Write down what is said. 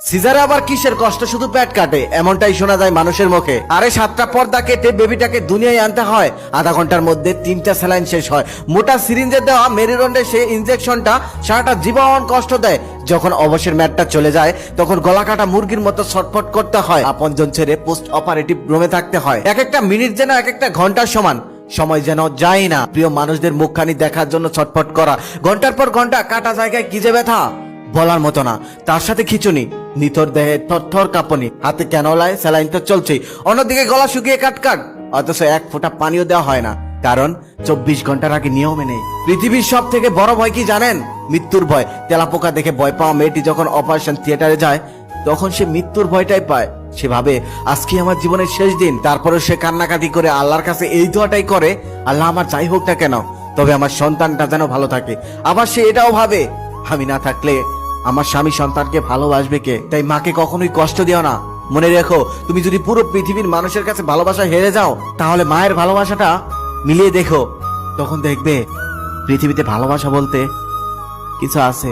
সিজারে আবার কিসের কষ্ট, শুধু পেট কাটে, এমনটাই শোনা যায় মানুষের মুখে। আরে 7টা পর্দা কেটে বেবিটাকে দুনিয়ায় আনতে হয়, আধা ঘন্টার মধ্যে 3টা স্যালাইন শেষ হয়। মোটা সিরিঞ্জে দেওয়া মেরুদণ্ডে সেই ইনজেকশনটা সারাটা জীবন কষ্ট দেয়। যখন অবসর ম্যাটটা চলে যায় তখন গলা কাটা মুরগির মতো ছটফট করতে হয়, আপনজন ছেড়ে পোস্ট অপারেটিভ রুমে থাকতে হয়। এক একটা মিনিট যেন এক একটা ঘন্টার সমান, সময় যেন যায় না। প্রিয় মানুষদের মুখখানি দেখার জন্য ছটফট করা, ঘন্টার পর ঘন্টা কাটা জায়গায় কি যে ব্যথা বলার মতো না। তার সাথে খিচুনি, নিথর দেহে থরথর কাঁপুনি, হাতে ক্যানোলায় স্যালাইন তো চলছেই, অন্যদিকে গলা শুকিয়ে কাটকাট, অথচ এক ফোঁটা পানিও দেওয়া হয় না, কারণ 24 ঘন্টার আগে নিয়মে নেই। পৃথিবীর সব থেকে বড় ভয় কি জানেন? মৃত্যুর ভয়। তেলাপোকা দেখে ভয় পাওয়া মেয়েটি যখন অপারেশন থিয়েটারে যায় তখন সে মৃত্যুর ভয়টাই পায়। সে ভাবে আজকে আমার জীবনের শেষ দিন। তারপরে সে কান্নাকাটি করে আল্লাহর কাছে এই দোয়াটাই করে, আল্লাহ আমার যাই হোক না কেন, তবে আমার সন্তানটা যেন ভালো থাকে। আবার সে এটাও ভাবে আমি না থাকলে আমার স্বামী সন্তানকে ভালোবাসবে কে। তাই মাকে কখনোই কষ্ট দিও না। মনে রেখো, তুমি যদি পুরো পৃথিবীর মানুষের কাছে ভালোবাসা হেরে যাও, তাহলে মায়ের ভালোবাসাটা মিলিয়ে দেখো, তখন দেখবে পৃথিবীতে ভালোবাসা বলতে কিছু আছে।